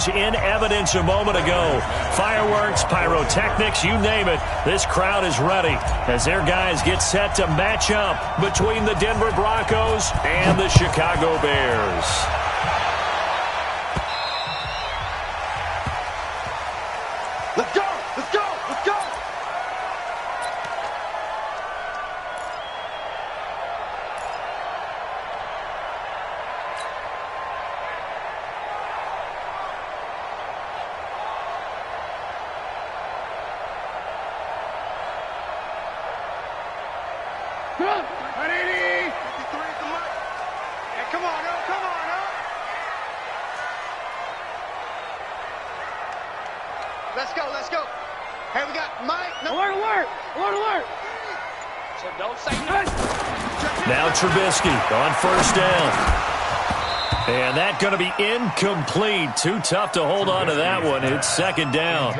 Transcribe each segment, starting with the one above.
In evidence a moment ago. Fireworks, pyrotechnics, you name it. This crowd is ready as their guys get set to match up between the Denver Broncos and the Chicago Bears. Let's go! Let's go! Let's go! Let's go, let's go. Hey, we got Mike. No. Alert, alert, alert, alert. So don't say nothing. Now Trubisky on first down. And that's going to be incomplete. Too tough to hold on to that one. It's second down.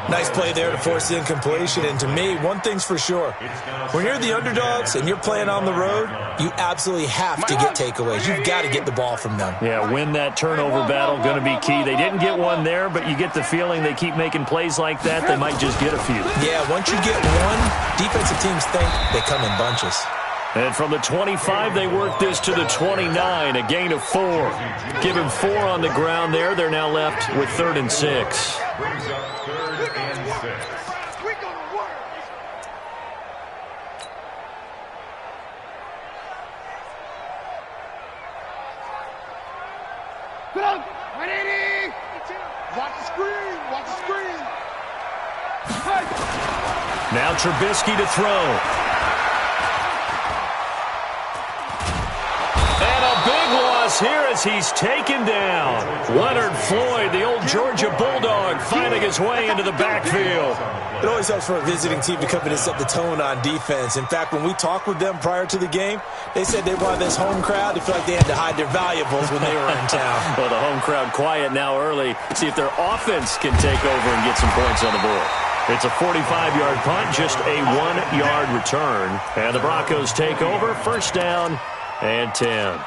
Nice play there to force the incompletion. And to me, one thing's for sure. When you're the underdogs and you're playing on the road, you absolutely have to get takeaways. You've got to get the ball from them. Yeah, win that turnover battle, going to be key. They didn't get one there, but you get the feeling they keep making plays like that, they might just get a few. Yeah, once you get one, defensive teams think they come in bunches. And from the 25, they work this to the 29, a gain of 4. Give him 4 on the ground there. They're now left with 3rd and 6. Brings up 3rd and 6. We're going to work. Put up. 180. Watch the screen. Watch the screen. Now Trubisky to throw. Here as he's taken down. Leonard Floyd, the old Georgia Bulldog, finding his way into the backfield. It always helps for a visiting team to come in and set the tone on defense. In fact, when we talked with them prior to the game, they said they wanted this home crowd to feel like they had to hide their valuables when they were in town. Well, the home crowd quiet now early. See if their offense can take over and get some points on the board. It's a 45-yard punt, just a 1-yard return. And the Broncos take over, first down and 10.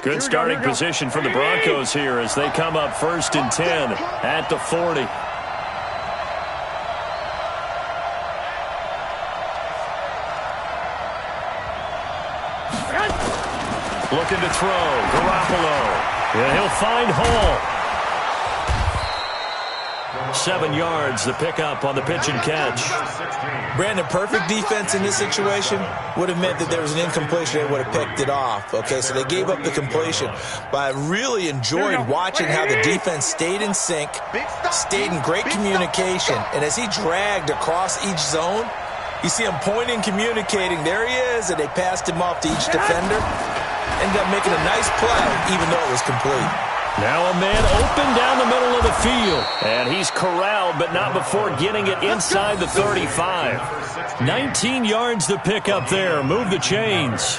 Good starting position for the Broncos here as they come up 1st and 10 at the 40. Looking to throw. Garoppolo. And he'll find Hall. 7 yards, the pickup on the pitch and catch. Brandon, perfect defense in this situation would have meant that there was an incompletion. They would have picked it off. Okay, so they gave up the completion. But I really enjoyed watching how the defense stayed in sync, stayed in great communication. And as he dragged across each zone, you see him pointing, communicating. There he is, and they passed him off to each defender. Ended up making a nice play, even though it was complete. Now a man open down the middle of the field. And he's corralled, but not before getting it inside the 35. 19 yards to pick up there. Move the chains.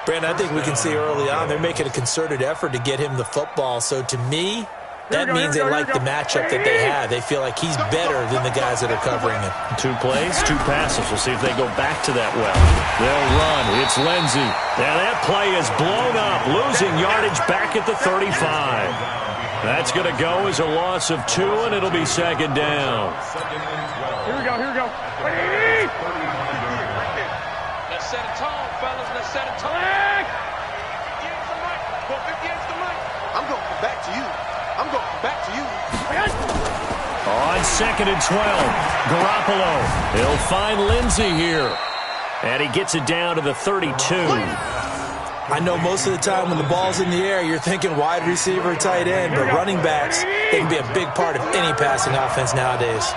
Brandon, I think we can see early on they're making a concerted effort to get him the football. So to me, that means they like the matchup that they have. They feel like he's better than the guys that are covering him. 2 plays, 2 passes. We'll see if they go back to that well. They'll run. It's Lindsey. Now that play is blown up, losing yardage back at the 35. That's going to go as a loss of 2, and it'll be 2nd down. Here we go, here we go. Let's set a tone, fellas. Let's set a tone. I'm going back to you. I'm going back to you. On 2nd and 12, Garoppolo. He'll find Lindsey here. And he gets it down to the 32. I know most of the time when the ball's in the air, you're thinking wide receiver, tight end, but running backs, they can be a big part of any passing offense nowadays.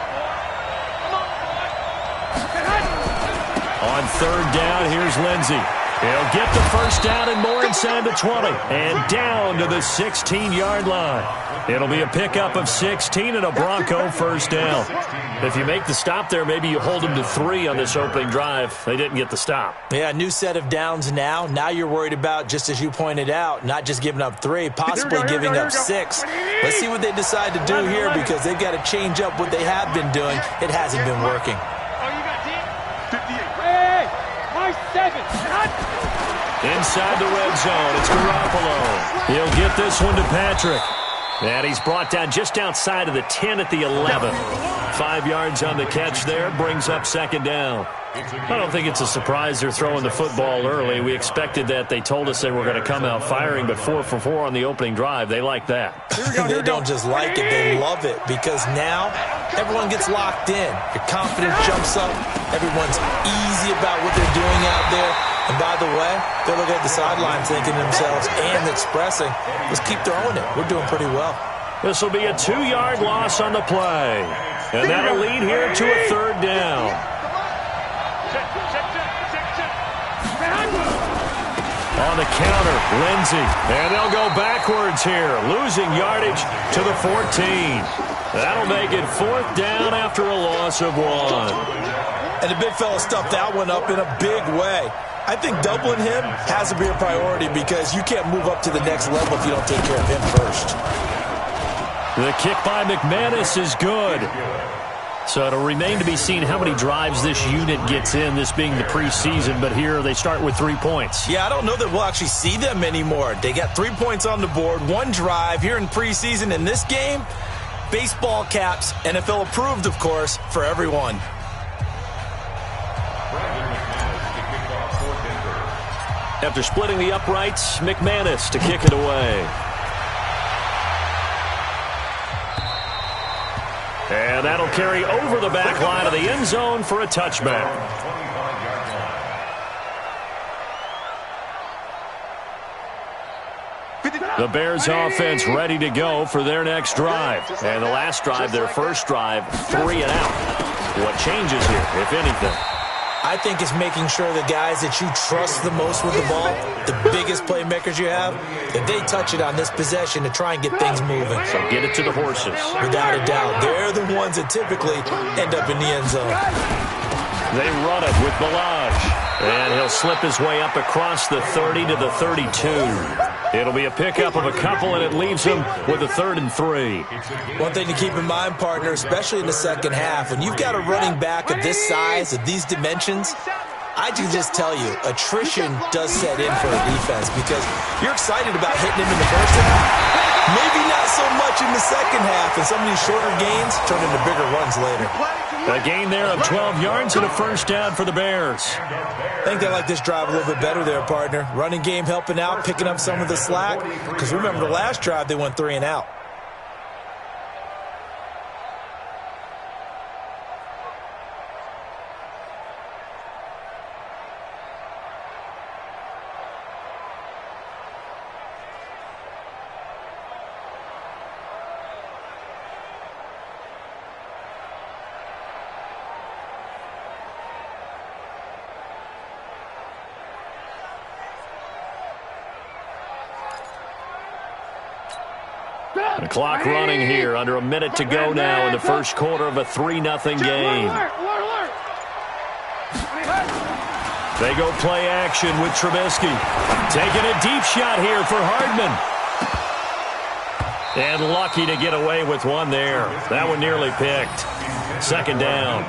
On 3rd down, here's Lindsey. He'll get the first down and more inside the 20 and down to the 16-yard line. It'll be a pickup of 16 and a Bronco first down. If you make the stop there, maybe you hold them to 3 on this opening drive. They didn't get the stop. Yeah, new set of downs now. Now you're worried about, just as you pointed out, not just giving up 3, possibly giving up 6. Let's see what they decide to do here because they've got to change up what they have been doing. It hasn't been working. Inside the red zone, it's Garoppolo. He'll get this one to Patrick. And he's brought down just outside of the 10 at the 11. 5 yards on the catch there, brings up second down. I don't think it's a surprise they're throwing the football early. We expected that. They told us they were going to come out firing, but 4 for 4 on the opening drive. They like that. They don't just like it, they love it, because now everyone gets locked in. Your confidence jumps up. Everyone's easy about what they're doing out there. And by the way, they're looking at the sideline thinking to themselves and expressing, let's keep throwing it. We're doing pretty well. This will be a 2-yard loss on the play. And that'll lead here to a third down. On the counter, Lindsey. And they'll go backwards here, losing yardage to the 14. That'll make it 4th down after a loss of 1. And the big fella stuffed that one up in a big way. I think doubling him has to be a priority because you can't move up to the next level if you don't take care of him first. The kick by McManus is good. So it'll remain to be seen how many drives this unit gets in, this being the preseason, but here they start with 3 points. Yeah, I don't know that we'll actually see them anymore. They got 3 points on the board, 1 drive here in preseason. In this game, baseball caps, NFL approved, of course, for everyone. After splitting the uprights, McManus to kick it away. And that'll carry over the back line of the end zone for a touchback. The Bears offense ready to go for their next drive. And the last drive, their first drive, 3 and out. What changes here, if anything? I think it's making sure the guys that you trust the most with the ball, the biggest playmakers you have, that they touch it on this possession to try and get things moving. So get it to the horses. Without a doubt. They're the ones that typically end up in the end zone. They run it with Balaj. And he'll slip his way up across the 30 to the 32. It'll be a pickup of a couple, and it leaves him with a 3rd and 3. One thing to keep in mind, partner, especially in the second half, when you've got a running back of this size, of these dimensions, I can just tell you, attrition does set in for a defense because you're excited about hitting him in the first half. Maybe not so much in the second half, and some of these shorter gains turn into bigger runs later. A gain there of 12 yards and a first down for the Bears. I think they like this drive a little bit better there, partner. Running game helping out, picking up some of the slack. Because remember, the last drive, they went 3 and out. The clock running here, under a minute to go now in the first quarter of a 3-0 game. They go play action with Trubisky. Taking a deep shot here for Hardman. And lucky to get away with one there. That one nearly picked. Second down.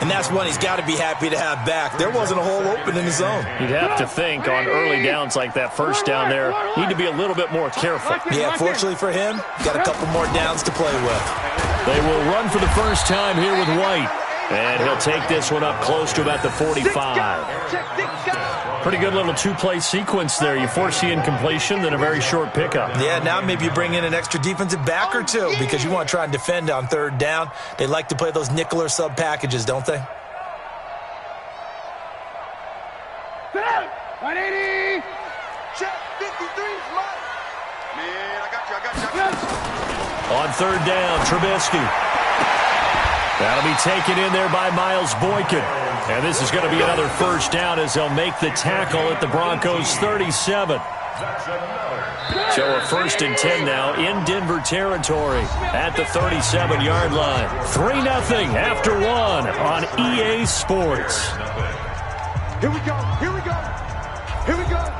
And that's one he's got to be happy to have back. There wasn't a hole open in the zone. You'd have to think on early downs like that first down there, need to be a little bit more careful. Yeah, fortunately for him, got a couple more downs to play with. They will run for the first time here with White. And he'll take this one up close to about the 45. Pretty good little 2-play sequence there. You force the incompletion, then a very short pickup. Yeah, now maybe you bring in an extra defensive back or two because you want to try and defend on 3rd down. They like to play those nickel or sub packages, don't they? 180. Check 53. Man, I got you. On 3rd down, Trubisky. That'll be taken in there by Miles Boykin. And this is going to be another first down as they'll make the tackle at the Broncos' 37. So a 1st and 10 now in Denver territory at the 37-yard line. 3-0 after 1 on EA Sports. Here we go. Here we go. Here we go.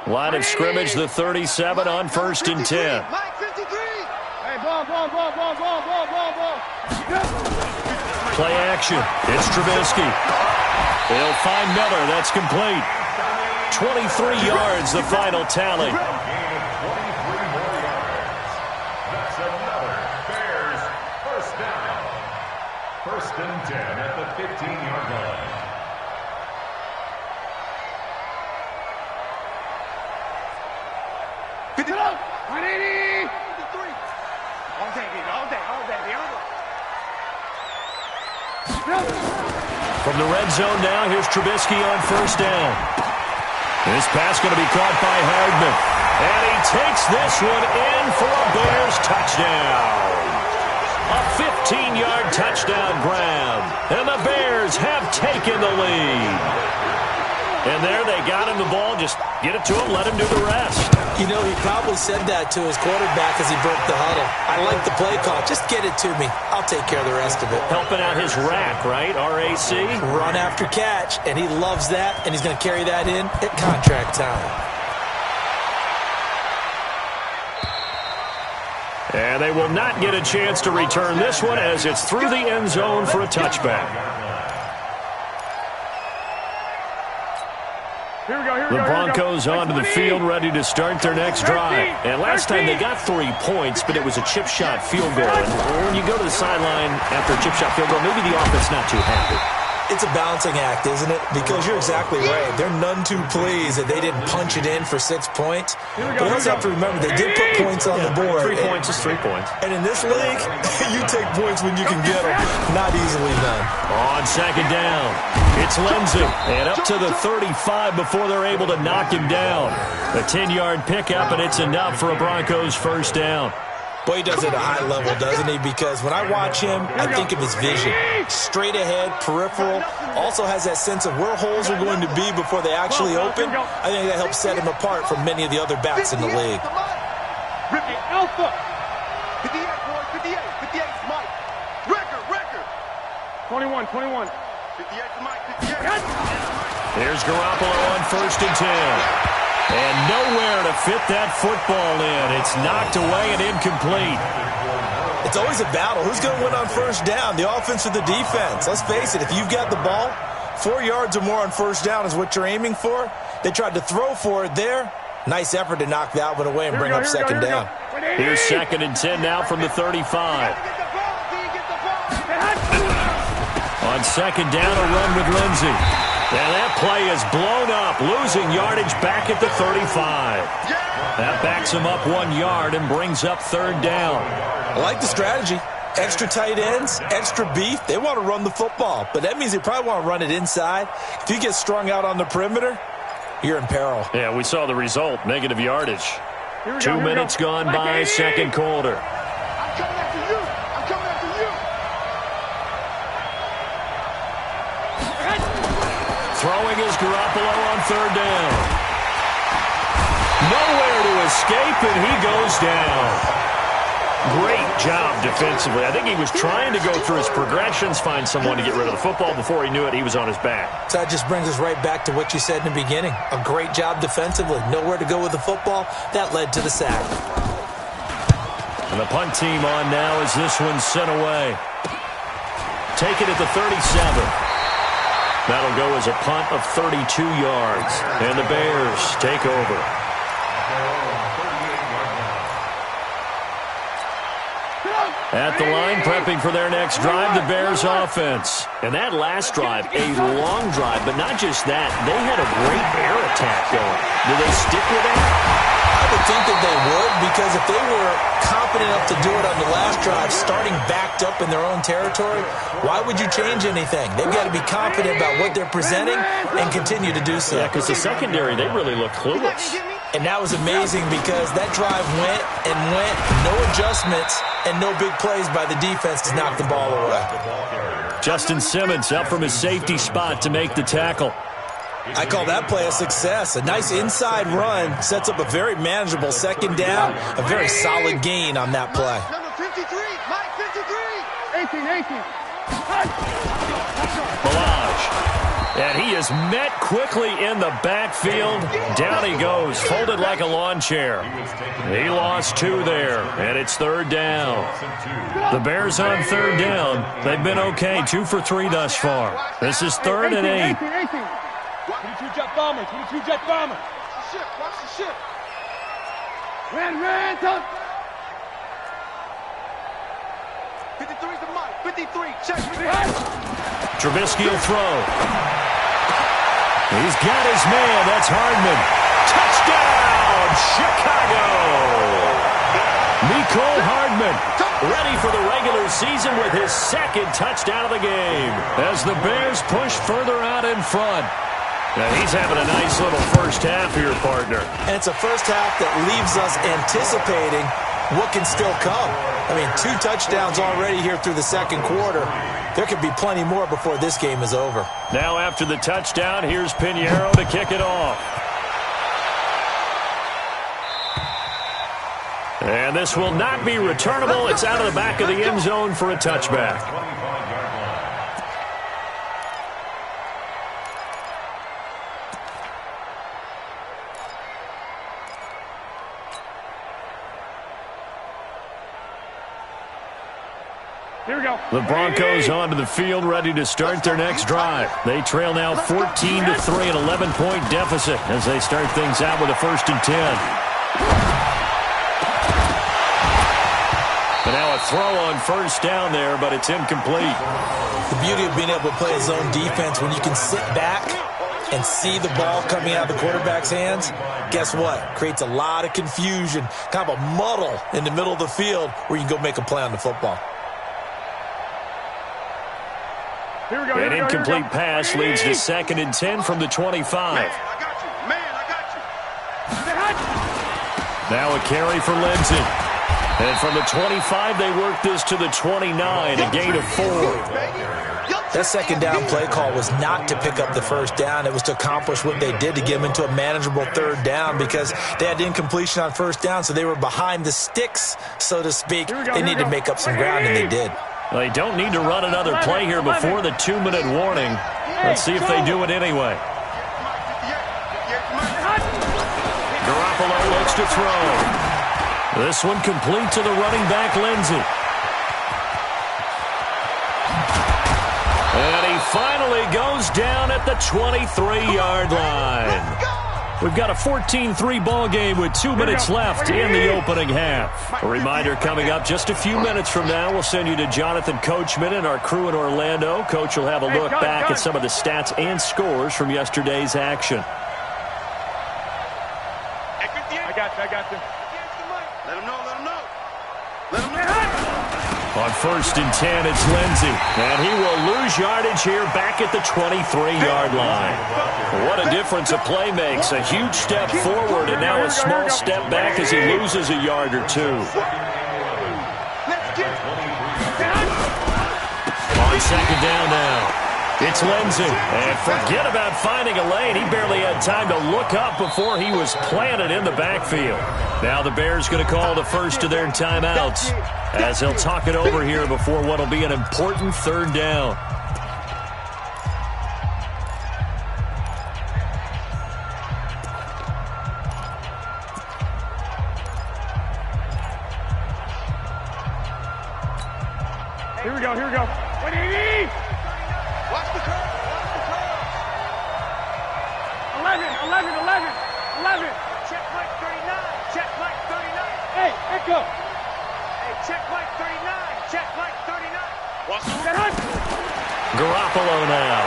Line of scrimmage, the 37 on 1st and 10. Mike 53. Hey, ball. Play action. It's Trubisky. They'll find Miller. That's complete. 23 yards, the final tally. That's another Bears first down. 1st and 10 at the 15-yard line. Get it up. 180. 53. All day. From the red zone now, here's Trubisky on 1st down. This pass going to be caught by Hardman. And he takes this one in for a Bears touchdown. A 15-yard touchdown grab. And the Bears have taken the lead. And there they got him the ball. Just get it to him, let him do the rest. You know, he probably said that to his quarterback as he broke the huddle. I like the play call. Just get it to me. I'll take care of the rest of it. Helping out his rack, right? RAC. Run after catch, and he loves that, and he's going to carry that in at contract time. And they will not get a chance to return this one as it's through the end zone for a touchback. The Broncos onto the field, ready to start their next drive. And last time they got 3 points, but it was a chip shot field goal. And when you go to the sideline after a chip shot field goal, maybe the offense not too happy. It's a balancing act, isn't it? Because you're exactly right. They're none too pleased that they didn't punch it in for 6 points. But you also have to remember, they did put points on the board. 3 points is 3 points. And in this league, you take points when you can get them. Not easily done. On second down, it's Lindsey. And up to the 35 before they're able to knock him down. A 10-yard pickup, and it's enough for a Broncos first down. Boy, he does it at a high level, doesn't he? Because when I watch him, I think of his vision. Straight ahead, peripheral. Also has that sense of where holes are going to be before they actually open. I think that helps set him apart from many of the other backs in the league. Alpha. 58, boys. 58. 58 is Mike. Record. 21. 58 to Mike. 58. Here's Garoppolo on first and 10. And nowhere to fit that football in. It's knocked away and incomplete. It's always a battle. Who's going to win on first down, the offense or the defense? Let's face it, if you've got the ball, 4 yards or more on first down is what you're aiming for. They tried to throw for it there. Nice effort to knock that one away and bring up second down. Here's second and 10 now from the 35. On second down, a run with Lindsey. And that play is blown up, losing yardage back at the 35. That backs him up 1 yard and brings up third down. I like the strategy. Extra tight ends, extra beef. They want to run the football, but that means they probably want to run it inside. If you get strung out on the perimeter, you're in peril. Yeah, we saw the result, negative yardage. 2 minutes gone by, second quarter. I'm coming after you. Throwing is Garoppolo on third down. Nowhere to escape, and he goes down. Great job defensively. I think he was trying to go through his progressions, find someone to get rid of the football. Before he knew it, he was on his back. So that just brings us right back to what you said in the beginning. A great job defensively. Nowhere to go with the football. That led to the sack. And the punt team on now as this one's sent away. Take it at the 37. That'll go as a punt of 32 yards. And the Bears take over. At the line, prepping for their next drive, the Bears offense. And that last drive, a long drive, but not just that. They had a great air attack going. Do they stick with that? I would think that they would, because if they were confident enough to do it on the last drive, starting backed up in their own territory, why would you change anything? They've got to be confident about what they're presenting and continue to do so. Yeah, because the secondary, they really look clueless. And that was amazing because that drive went and went, no adjustments, and no big plays by the defense to knock the ball away. Justin Simmons up from his safety spot to make the tackle. I call that play a success. A nice inside run sets up a very manageable second down, a very solid gain on that play. Number 53, Mike 53. 18. Balaj. And he is met quickly in the backfield. Down he goes, folded like a lawn chair. He lost 2 there, and it's third down. The Bears on third down. They've been okay, 2 for 3 thus far. This is 3rd and 8. 22 jet bombers. Watch the ship. Ran, top. 53's the Mike. 53, check. Trubisky will throw. He's got his man. That's Hardman. Touchdown, Chicago. Mecole Hardman ready for the regular season with his second touchdown of the game as the Bears push further out in front. He's having a nice little first half here, partner. And it's a first half that leaves us anticipating what can still come. I mean, 2 touchdowns already here through the second quarter. There could be plenty more before this game is over. Now after the touchdown, here's Pinheiro to kick it off. And this will not be returnable. It's out of the back of the end zone for a touchback. Here we go. The Broncos onto the field, ready to start their next drive. They trail now 14-3, an 11-point deficit as they start things out with a 1st and 10. And now a throw on first down there, but it's incomplete. The beauty of being able to play a zone defense when you can sit back and see the ball coming out of the quarterback's hands, guess what? Creates a lot of confusion, kind of a muddle in the middle of the field where you can go make a play on the football. Here we go. An incomplete pass leads to 2nd and 10 from the 25. Man, I got you. Now a carry for Lindsey. And from the 25, they work this to the 29, a gain of 4. That second down play call was not to pick up the first down. It was to accomplish what they did to get them into a manageable 3rd down because they had incompletion on first down, so they were behind the sticks, so to speak. They needed to make up some ground, and they did. Well, they don't need to run another play here before the 2-minute warning. Let's see if they do it anyway. Garoppolo looks to throw. This one complete to the running back, Lindsey. And he finally goes down at the 23-yard line. We've got a 14-3 ball game with 2 minutes left in the opening half. A reminder coming up just a few minutes from now. We'll send you to Jonathan Coachman and our crew in Orlando. Coach will have a look back at some of the stats and scores from yesterday's action. I got you. Let him know. On 1st and 10, it's Lindsey. And he will lose yardage here back at the 23-yard line. What a difference a play makes. A huge step forward and now a small step back as he loses a yard or 2. On 2nd down now, it's Lindsey. And forget about finding a lane. He barely had time to look up before he was planted in the backfield. Now the Bears going to call the first of their timeouts as he'll talk it over here before what will be an important 3rd down. Here we go. 180. Watch the curve. 11. Check Mike 39. Hey, Echo. Hey, check Mike 39. Check Mike 39. Watch the Garoppolo now.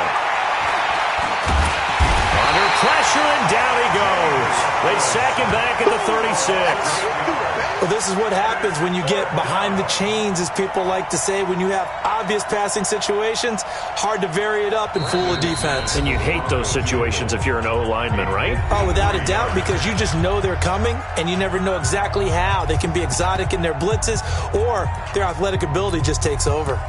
Under pressure, and down he goes. They sack him back at the 36. Well, this is what happens when you get behind the chains, as people like to say. When you have obvious passing situations, hard to vary it up and fool a defense. And you hate those situations if you're an O-lineman, right? Oh, without a doubt, because you just know they're coming, and you never know exactly how. They can be exotic in their blitzes, or their athletic ability just takes over.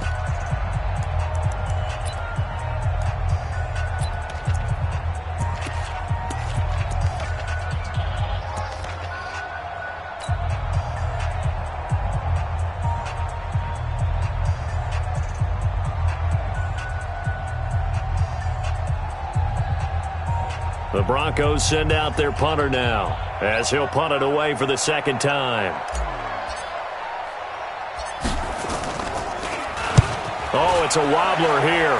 The Broncos send out their punter now as he'll punt it away for the 2nd time. Oh, it's a wobbler here.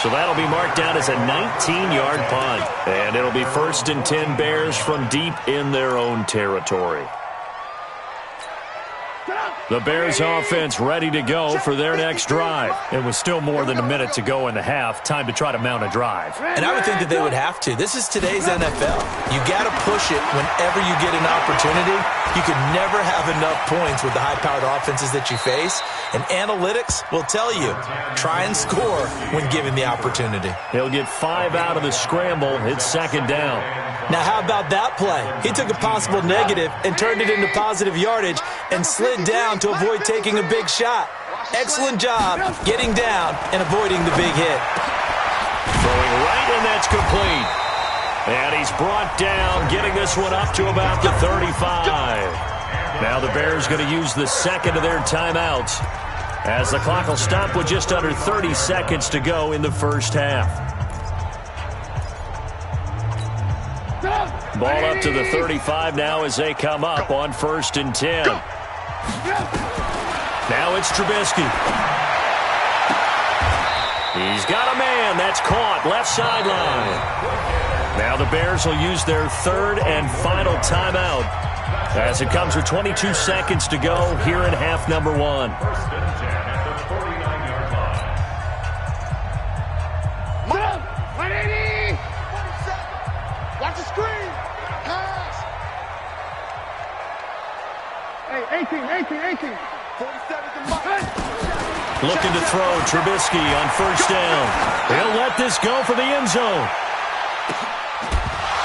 So that'll be marked down as a 19-yard punt. And it'll be 1st and 10 Bears from deep in their own territory. Get up. The Bears offense ready to go for their next drive. It was still more than a minute to go in the half. Time to try to mount a drive. And I would think that they would have to. This is today's NFL. You got to push it whenever you get an opportunity. You can never have enough points with the high-powered offenses that you face. And analytics will tell you, try and score when given the opportunity. He'll get 5 out of the scramble. It's second down. Now, how about that play? He took a possible negative and turned it into positive yardage and slid down to avoid taking a big shot. Excellent job getting down and avoiding the big hit. Throwing right, and that's complete. And he's brought down, getting this one up to about the 35. Now the Bears going to use the second of their timeouts as the clock will stop with just under 30 seconds to go in the first half. Ball up to the 35 now as they come up on 1st and 10. Now it's Trubisky. He's got a man. That's caught. Left sideline. Now the Bears will use their third and final timeout as it comes with 22 seconds to go here in half number 1. 1st and 10 at the 49-yard line. 180! Watch the screen! Pass! Hey, 18. 47's the mark. Looking to throw. Trubisky on 1st down. He'll let this go for the end zone.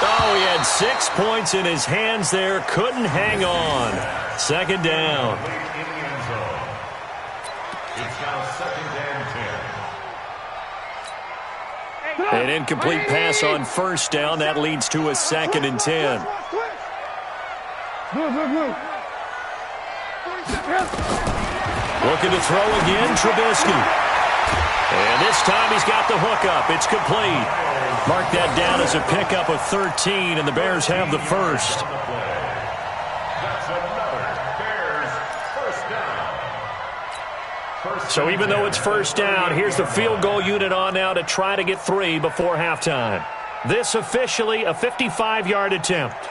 Oh, he had 6 points in his hands there. Couldn't hang on. Second down. In the end zone. It's now 2nd and 10. An incomplete pass on 1st down. That leads to a 2nd and 10. Blue. Looking to throw again, Trubisky. And this time he's got the hookup. It's complete. Mark that down as a pickup of 13, and the Bears have the first. That's another Bears first down. So even though it's 1st down, here's the field goal unit on now to try to get 3 before halftime. This officially a 55-yard attempt.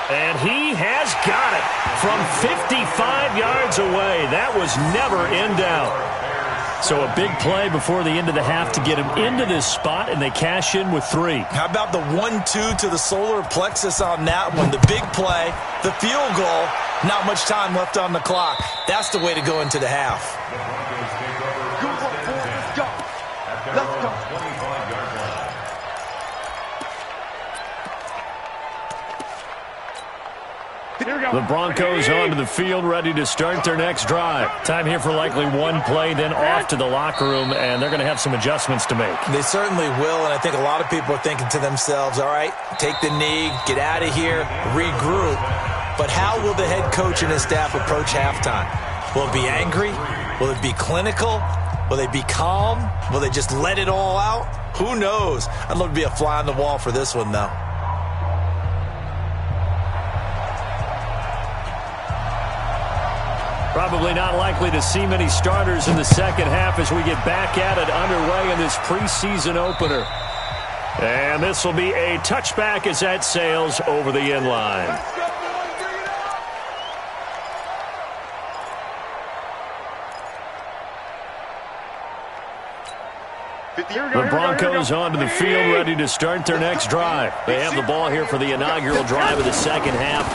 And he has got it from 55 yards away. That was never in doubt. So a big play before the end of the half to get him into this spot, and they cash in with 3. How about the 1-2 to the solar plexus on that one? The big play, the field goal, not much time left on the clock. That's the way to go into the half. Let's go. The Broncos onto the field, ready to start their next drive. Time here for likely one play, then off to the locker room, and they're going to have some adjustments to make. They certainly will, and I think a lot of people are thinking to themselves, all right, take the knee, get out of here, regroup. But how will the head coach and his staff approach halftime? Will it be angry? Will it be clinical? Will they be calm? Will they just let it all out? Who knows? I'd love to be a fly on the wall for this one, though. Probably not likely to see many starters in the second half as we get back at it underway in this preseason opener. And this will be a touchback as that sails over the end line. The Broncos onto the field, ready to start their next drive. They have the ball here for the inaugural drive of the second half.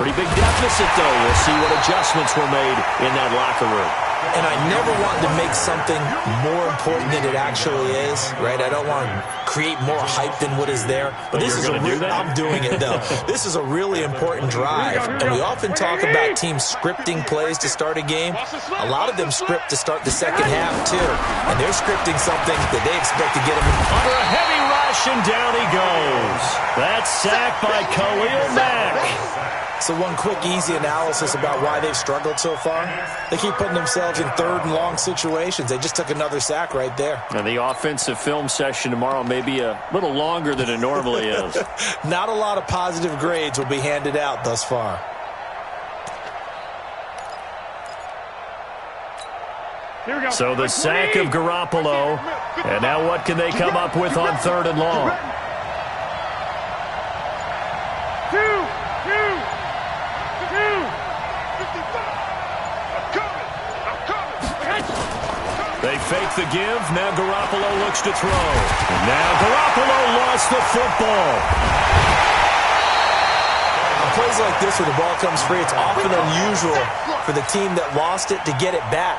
Pretty big deficit, though. We'll see what adjustments were made in that locker room. And I never want to make something more important than it actually is, right? I don't want to create more hype than what is there. But this is I'm doing it, though. This is a really important drive. And we often talk about teams scripting plays to start a game. A lot of them script to start the second half, too. And they're scripting something that they expect to get them under a heavy rush, and down he goes. That's sacked by Khalil Mack. So one quick, easy analysis about why they've struggled so far. They keep putting themselves in third and long situations. They just took another sack right there. And the offensive film session tomorrow may be a little longer than it normally is. Not a lot of positive grades will be handed out thus far. Here we go. So the sack of Garoppolo. And now what can they come up with on 3rd and long? fake the give. Now Garoppolo looks to throw. And now Garoppolo lost the football. On plays like this where the ball comes free, it's often unusual for the team that lost it to get it back.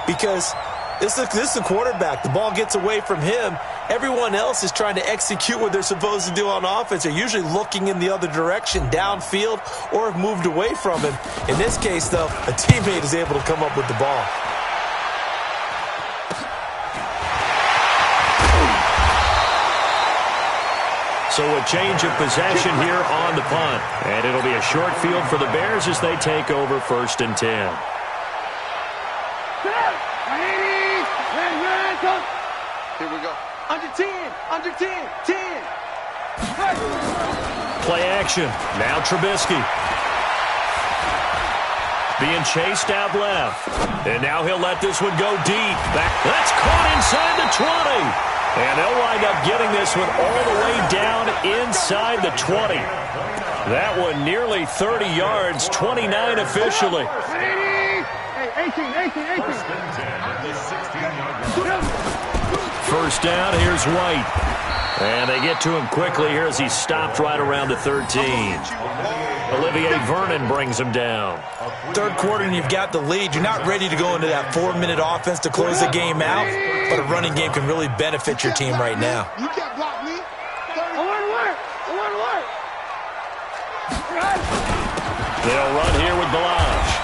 Because this is a quarterback. The ball gets away from him. Everyone else is trying to execute what they're supposed to do on offense. They're usually looking in the other direction, downfield, or have moved away from him. In this case, though, a teammate is able to come up with the ball. So a change of possession here on the punt. And it'll be a short field for the Bears as they take over 1st and 10. Here we go. Under 10, under 10, 10. Play action. Now Trubisky. Being chased out left. And now he'll let this one go deep. That's caught inside the 20. And they'll wind up getting this one all the way down inside the 20. That one nearly 30 yards, 29 officially. 18. First down, here's White. And they get to him quickly here as he's stopped right around the 13. Olivier Vernon brings him down. Third quarter and you've got the lead. You're not ready to go into that 4-minute offense to close the game out, but a running game can really benefit your team right now. You can't block me. I want to work. They'll run here with Balazs.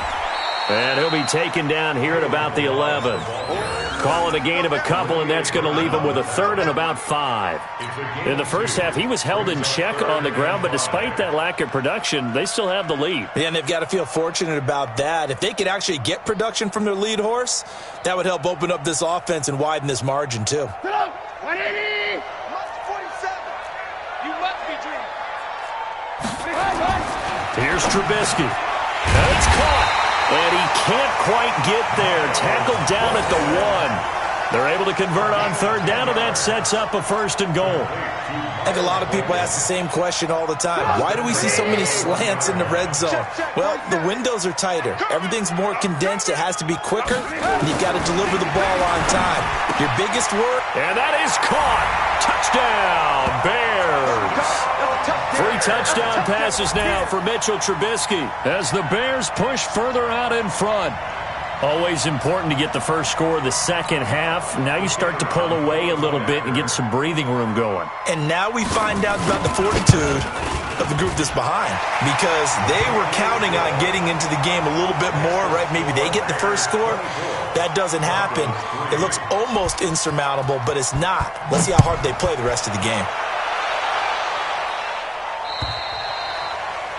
And he'll be taken down here at about the 11. Call it a gain of a couple, and that's going to leave him with a 3rd and about 5. In the first half, he was held in check on the ground, but despite that lack of production, they still have the lead. Yeah, and they've got to feel fortunate about that. If they could actually get production from their lead horse, that would help open up this offense and widen this margin, too. 180! 47! You must be dreaming. Here's Trubisky. And it's caught. And he can't quite get there. Tackled down at the 1. They're able to convert on 3rd down, and that sets up a 1st and goal. I think a lot of people ask the same question all the time. Why do we see so many slants in the red zone? Well, the windows are tighter. Everything's more condensed. It has to be quicker, and you've got to deliver the ball on time. Your biggest work. And that is caught. Touchdown, Bears. 3 touchdown passes now for Mitchell Trubisky as the Bears push further out in front. Always important to get the first score of the second half. Now you start to pull away a little bit and get some breathing room going. And now we find out about the fortitude of the group that's behind, because they were counting on getting into the game a little bit more, right? Maybe they get the first score. That doesn't happen. It looks almost insurmountable, but it's not. Let's see how hard they play the rest of the game.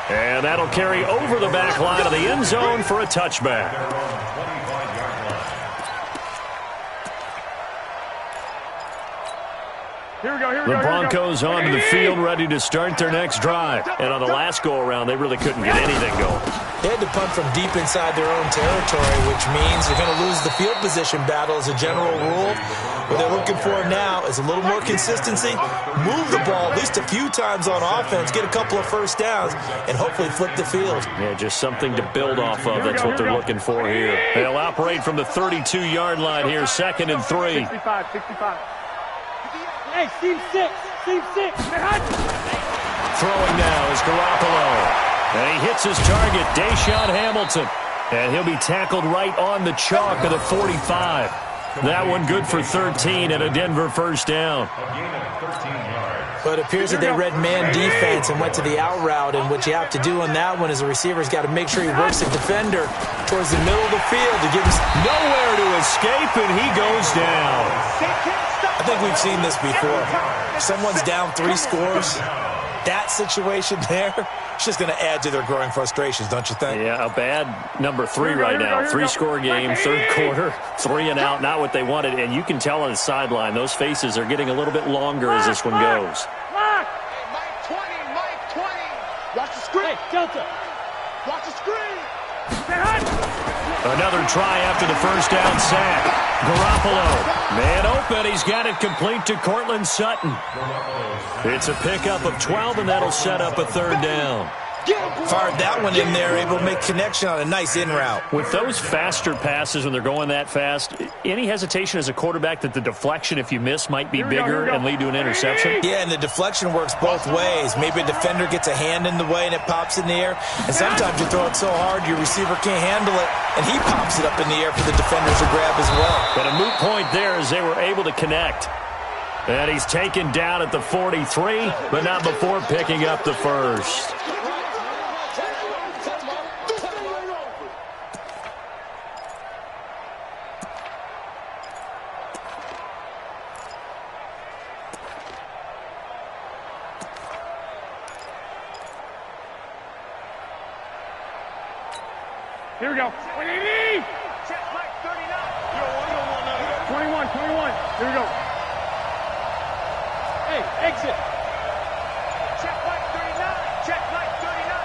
And that'll carry over the back line of the end zone for a touchback. The Broncos onto the field, ready to start their next drive. And on the last go-around, they really couldn't get anything going. They had to punt from deep inside their own territory, which means they're going to lose the field position battle as a general rule. What they're looking for now is a little more consistency, move the ball at least a few times on offense, get a couple of first downs, and hopefully flip the field. Yeah, just something to build off of. That's what they're looking for here. They'll operate from the 32-yard line here, 2nd and 3. 65. Hey, Steve 6. Throwing now is Garoppolo. And he hits his target, Deshaun Hamilton. And he'll be tackled right on the chalk of the 45. That one good for 13 and a Denver first down. But it appears that they read man defense and went to the out route, and what you have to do on that one is the receiver's got to make sure he works the defender towards the middle of the field to give him nowhere to escape, and he goes down. I think we've seen this before. Someone's down 3 scores. That situation there, it's just going to add to their growing frustrations, don't you think? Yeah, a bad number 3 right now. 3-score game, 3rd quarter, 3 and out, not what they wanted. And you can tell on the sideline, those faces are getting a little bit longer as this one goes. Mike 20. Watch the screen. Delta. Watch the screen. Another try after the first down sack. Garoppolo, man open. He's got it complete to Cortland Sutton. It's a pickup of 12, and that'll set up a 3rd down. Fired that one in there, able to make connection on a nice in route. With those faster passes when they're going that fast, any hesitation as a quarterback that the deflection, if you miss, might be bigger and lead to an interception? Yeah, and the deflection works both ways. Maybe a defender gets a hand in the way and it pops in the air. And sometimes you throw it so hard your receiver can't handle it, and he pops it up in the air for the defenders to grab as well. But a moot point there as they were able to connect. And he's taken down at the 43, but not before picking up the first. Here we go. 180. Check like 39. 21. Here we go. Hey, exit. Check like 39. Check like 39.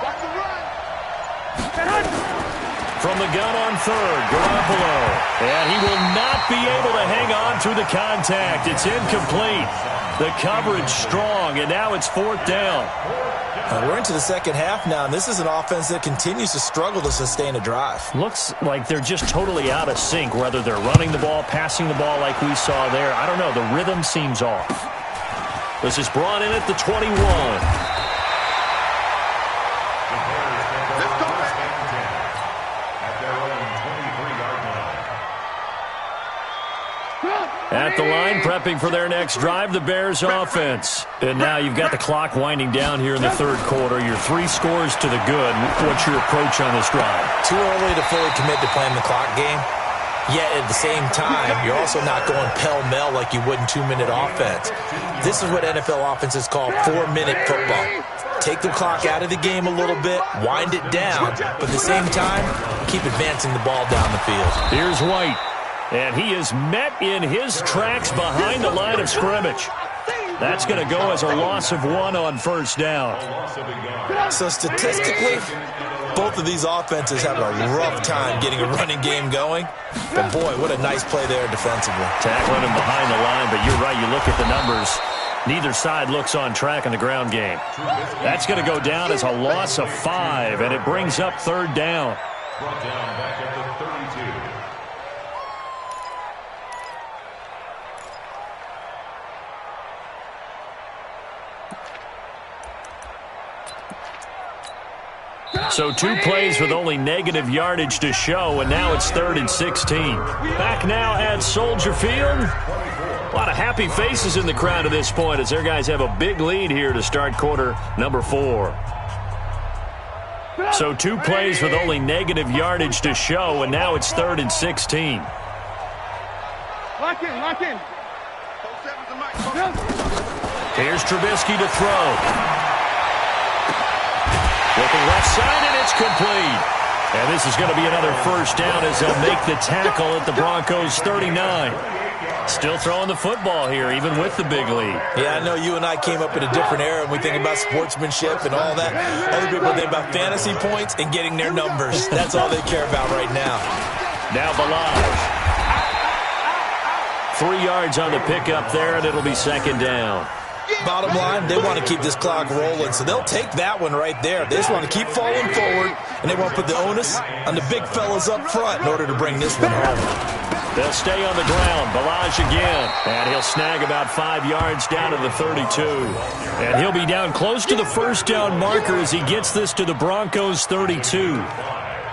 Watch the run. From the gun on third, Garoppolo. And he will not be able to hang on through the contact. It's incomplete. The coverage strong, and now it's fourth down. We're into the second half now, and this is an offense that continues to struggle to sustain a drive. Looks like they're just totally out of sync, whether they're running the ball, passing the ball like we saw there. I don't know. The rhythm seems off. This is brought in at the 21. At the line, prepping for their next drive, the Bears offense. And now you've got the clock winding down here in the third quarter. You're 3 scores to the good. What's your approach on this drive? Too early to fully commit to playing the clock game. Yet at the same time, you're also not going pell-mell like you would in 2-minute offense. This is what NFL offenses call 4-minute football. Take the clock out of the game a little bit, wind it down, but at the same time, keep advancing the ball down the field. Here's White. And he is met in his tracks behind the line of scrimmage. That's going to go as a loss of 1 on first down. So statistically, both of these offenses have a rough time getting a running game going. But boy, what a nice play there defensively. Tackling him behind the line, but you're right, you look at the numbers. Neither side looks on track in the ground game. That's going to go down as a loss of 5, and it brings up third down. Brought down back at the 32. So 2 plays with only negative yardage to show, and now it's 3rd and 16. Back now at Soldier Field. A lot of happy faces in the crowd at this point as their guys have a big lead here to start quarter number 4. So 2 plays with only negative yardage to show, and now it's 3rd and 16. Lock in. Here's Trubisky to throw. Looking left side, and it's complete. And this is going to be another first down as they'll make the tackle at the Broncos' 39. Still throwing the football here, even with the big lead. Yeah, I know you and I came up in a different era, and we think about sportsmanship and all that. Other people think about fantasy points and getting their numbers. That's all they care about right now. Now Balaj. 3 yards on the pickup there, and it'll be second down. Bottom line, they want to keep this clock rolling, so they'll take that one right there. They just want to keep falling forward, and they want to put the onus on the big fellas up front in order to bring this one home. They'll stay on the ground. Balaj again. And he'll snag about 5 yards down to the 32. And he'll be down close to the first down marker as he gets this to the Broncos' 32.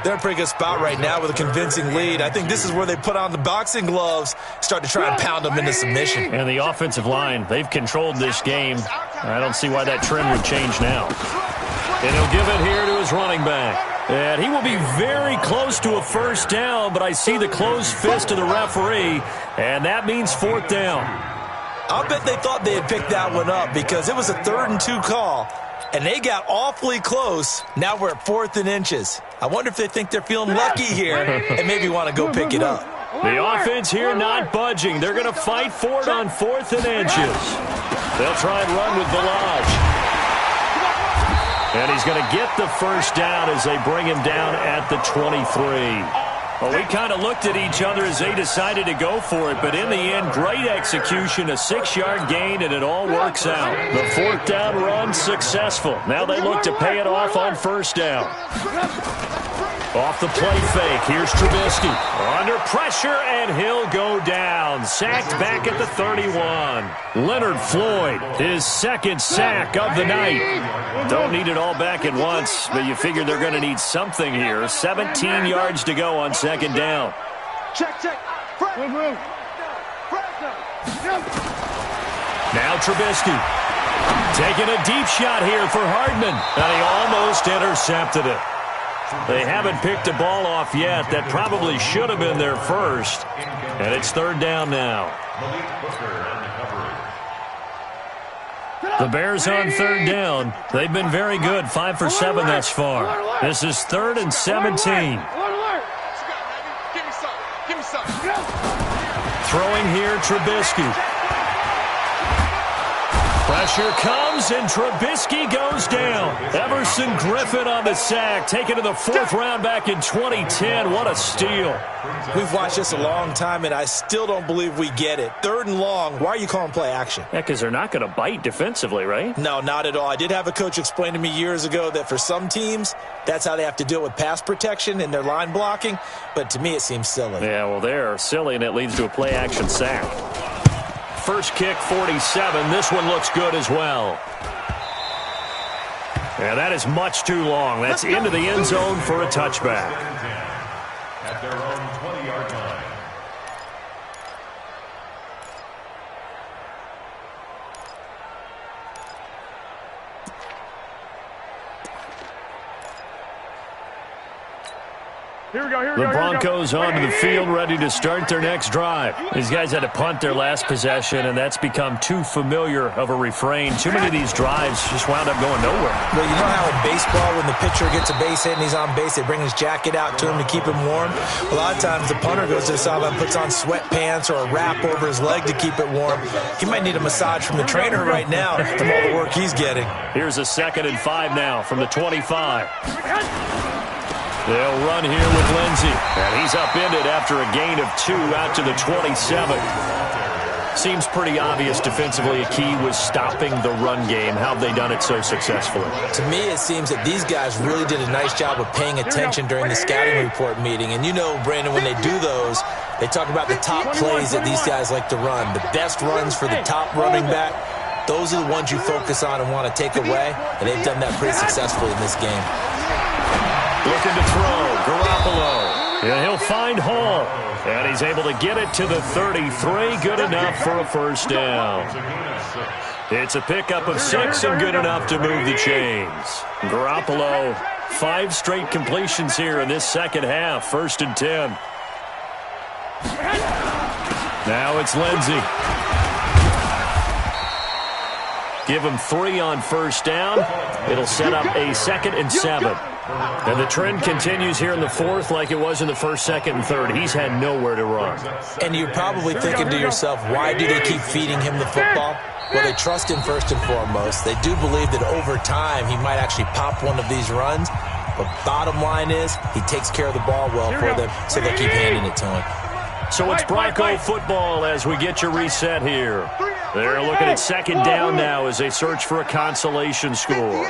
They're in a pretty good spot right now with a convincing lead. I think this is where they put on the boxing gloves, start to try and pound them into submission. And the offensive line, they've controlled this game. I don't see why that trend would change now. And he'll give it here to his running back. And he will be very close to a first down, but I see the closed fist of the referee, and that means fourth down. I'll bet they thought they had picked that one up because it was a 3rd and 2 call, and they got awfully close. Now we're at 4th and inches. I wonder if they think they're feeling lucky here and maybe want to go pick it up. The offense here not budging. They're going to fight for it on 4th and inches. They'll try and run with Balaj. And he's going to get the first down as they bring him down at the 23. Well, we kind of looked at each other as they decided to go for it, but in the end, great execution, a 6-yard gain, and it all works out. The 4th down run successful. Now they look to pay it off on 1st down. Off the play fake, here's Trubisky. Under pressure, and he'll go down. Sacked back at the 31. Leonard Floyd, his 2nd sack of the night. Don't need it all back at once, but you figure they're going to need something here. 17 yards to go on 2nd down. Check. Now Trubisky. Taking a deep shot here for Hardman, and he almost intercepted it. They haven't picked a ball off yet. That probably should have been their first. And it's 3rd down now. The Bears on 3rd down. They've been very good, 5 for 7 thus far. This is 3rd and 17. Throwing here, Trubisky. Pressure comes, and Trubisky goes down. Everson Griffin on the sack, taken to the 4th round back in 2010. What a steal. We've watched this a long time, and I still don't believe we get it. 3rd and long, why are you calling play action? Yeah, because they're not going to bite defensively, right? No, not at all. I did have a coach explain to me years ago that for some teams, that's how they have to deal with pass protection and their line blocking, but to me it seems silly. Yeah, well, they're silly, and it leads to a play action sack. First kick, 47. This one looks good as well. Yeah, that is much too long. That's into the end zone for a touchback. At their own 20-yard line. The Broncos onto the field, ready to start their next drive. These guys had to punt their last possession, and that's become too familiar of a refrain. Too many of these drives just wound up going nowhere. Well, you know how in baseball, when the pitcher gets a base hit and he's on base, they bring his jacket out to him to keep him warm? A lot of times the punter goes to the sideline and puts on sweatpants or a wrap over his leg to keep it warm. He might need a massage from the trainer right now from all the work he's getting. Here's a 2nd and 5 now from the 25. They'll run here with Lindsey. And he's upended after a gain of 2 out to the 27. Seems pretty obvious defensively a key was stopping the run game. How have they done it so successfully? To me, it seems that these guys really did a nice job of paying attention during the scouting report meeting. And you know, Brandon, when they do those, they talk about the top plays that these guys like to run. The best runs for the top running back, those are the ones you focus on and want to take away. And they've done that pretty successfully in this game. Looking to throw, Garoppolo. And he'll find Hall. And he's able to get it to the 33. Good enough for a 1st down. It's a pickup of 6 and good enough to move the chains. Garoppolo, 5 straight completions here in this 2nd half. 1st and 10. Now it's Lindsey. Give him 3 on 1st down. It'll set up a 2nd and 7. And the trend continues here in the 4th like it was in the 1st, 2nd, and 3rd. He's had nowhere to run. And you're probably thinking to yourself, why do they keep feeding him the football? Well, they trust him first and foremost. They do believe that over time he might actually pop one of these runs. But bottom line is he takes care of the ball well for them, so they keep handing it to him. So it's Bronco football as we get you reset here. They're looking at 2nd down now as they search for a consolation score.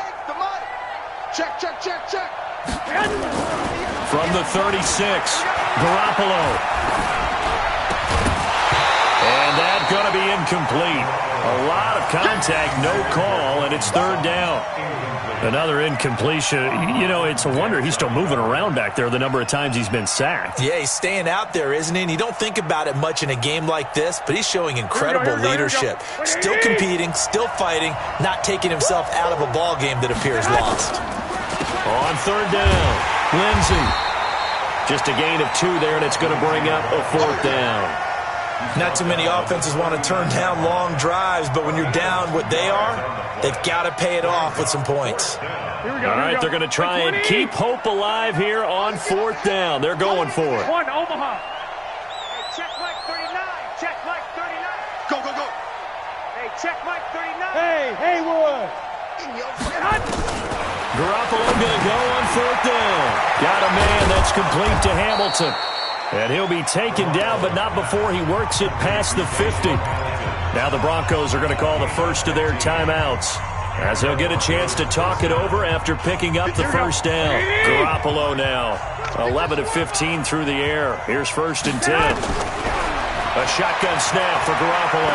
Check. From the 36, Garoppolo. And that's going to be incomplete. A lot of contact, no call, and it's 3rd down. Another incompletion. You know, it's a wonder he's still moving around back there the number of times he's been sacked. Yeah, he's staying out there, isn't he? And you don't think about it much in a game like this, but he's showing incredible leadership. Still competing, still fighting, not taking himself out of a ball game that appears lost. On 3rd down, Lindsey. Just a gain of 2 there, and it's going to bring up a 4th down. Not too many offenses want to turn down long drives, but when you're down what they are, they've got to pay it off with some points. All right, they're going to try and keep hope alive here on 4th down. They're going for it. One, Omaha. Hey, check Mike 39. Check Mike 39. Go. Hey, check Mike 39. Hey, Haywood. Garoppolo going to go on 4th down. Got a man that's complete to Hamilton. And he'll be taken down, but not before he works it past the 50. Now the Broncos are going to call the first of their timeouts, as they'll get a chance to talk it over after picking up the first down. Garoppolo now, 11 of 15 through the air. Here's 1st and 10. A shotgun snap for Garoppolo.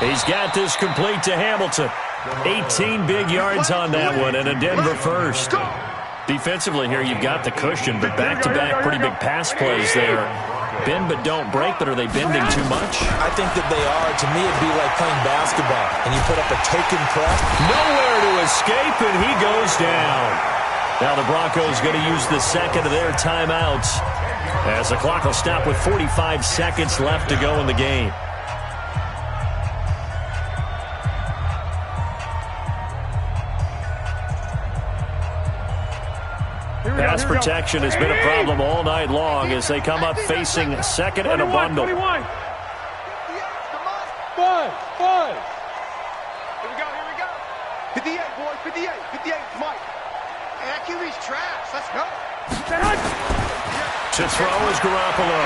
He's got this complete to Hamilton. 18 big yards on that one, and a Denver first. Defensively here, you've got the cushion, but back-to-back pretty big pass plays there. Bend but don't break, but are they bending too much? I think that they are. To me, it'd be like playing basketball, and you put up a token press. Nowhere to escape, and he goes down. Now the Broncos going to use the second of their timeouts, as the clock will stop with 45 seconds left to go in the game. Pass protection has been a problem all night long as they come up facing second and a bundle. 21. Five. Here we go. 58, boys, 58. 58, Mike. Hey, that QB's trash. Let's go. To throw is Garoppolo.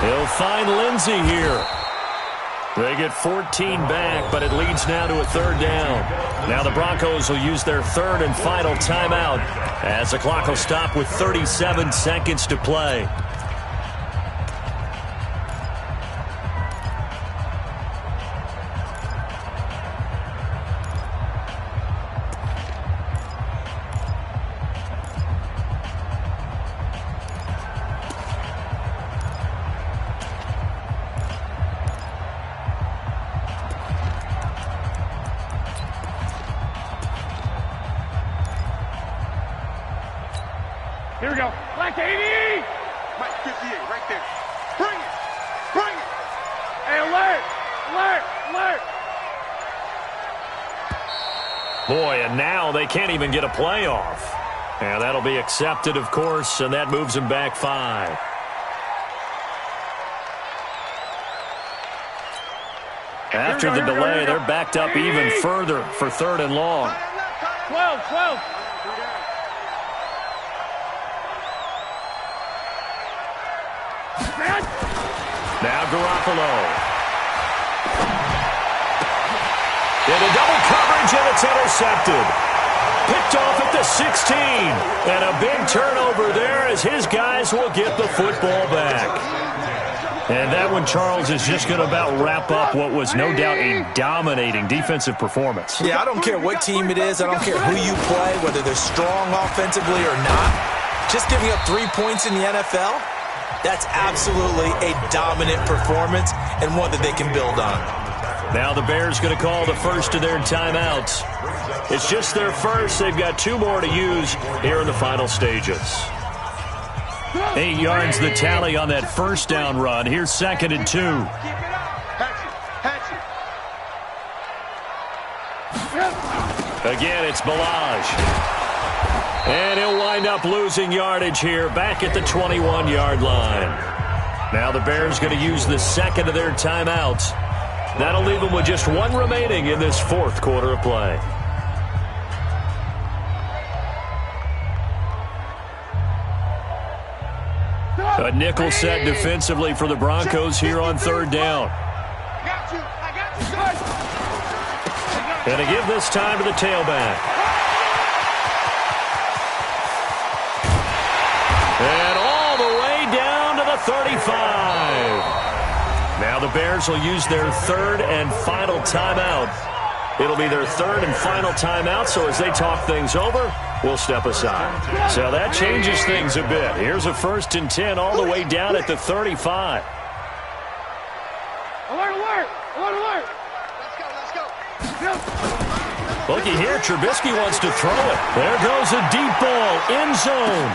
He'll find Lindsey here. They get 14 back, but it leads now to a 3rd down. Now the Broncos will use their 3rd and final timeout, as the clock will stop with 37 seconds to play. Here we go. Black 80. Mike 58 right there. Bring it. Bring it. Hey, alert. Alert. Alert. Boy, and now they can't even get a playoff. And that'll be accepted, of course, and that moves them back 5. After the delay, they're backed up even further for 3rd and long. 12. Now Garoppolo. Into double coverage, and it's intercepted. Picked off at the 16. And a big turnover there as his guys will get the football back. And that one, Charles, is just going to about wrap up what was no doubt a dominating defensive performance. Yeah, I don't care what team it is. I don't care who you play, whether they're strong offensively or not. Just giving up 3 points in the NFL, that's absolutely a dominant performance and one that they can build on. Now the Bears going to call the first of their timeouts. It's just their first. They've got 2 more to use here in the final stages. 8 yards the tally on that first down run. Here's 2nd and 2. Again, it's Balaj. And he'll wind up losing yardage here back at the 21-yard line. Now the Bears going to use the second of their timeouts. That'll leave them with just 1 remaining in this 4th quarter of play. A nickel set defensively for the Broncos here on 3rd down. And to give this time to the tailback. And all the way down to the 35. Now the Bears will use their 3rd and final timeout. It'll be their 3rd and final timeout, so as they talk things over, we'll step aside. So that changes things a bit. Here's a 1st and 10 all the way down at the 35. Alert, alert, alert, alert. Let's go. Looky here, Trubisky wants to throw it. There goes a deep ball, end zone.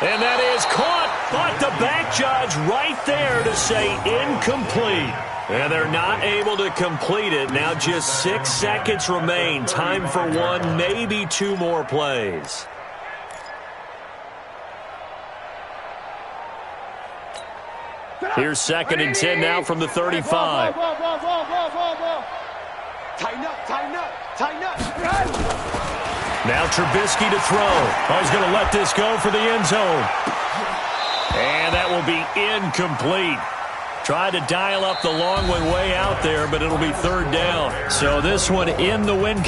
And that is caught, but the back judge right there to say incomplete. And they're not able to complete it. Now just 6 seconds remain. Time for 1, maybe 2 more plays. Here's 2nd and 10 now from the 35. Tighten up, tighten up, tighten up. Now Trubisky to throw. Oh, he's going to let this go for the end zone. And that will be incomplete. Tried to dial up the long one way out there, but it'll be third down. So this one in the win.